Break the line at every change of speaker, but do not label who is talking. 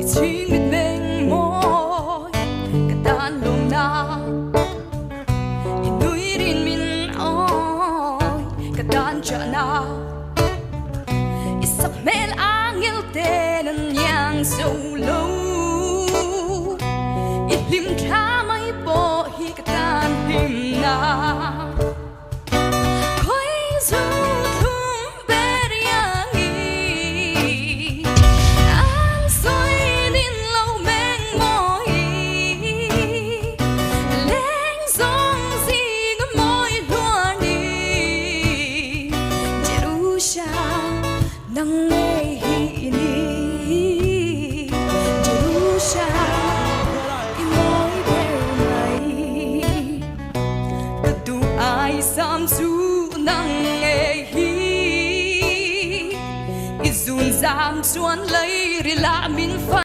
Chỉ biết bên môi cả tan lòng na núi rin min oi cả tan cha na isap mel angel tên yang sâu lâu lim tha mai po hi cả tan him na nang nghe hi ni Jerusha imoi bel mai tu ai sam su nang nghe hi izun zam chuan lấy ri la min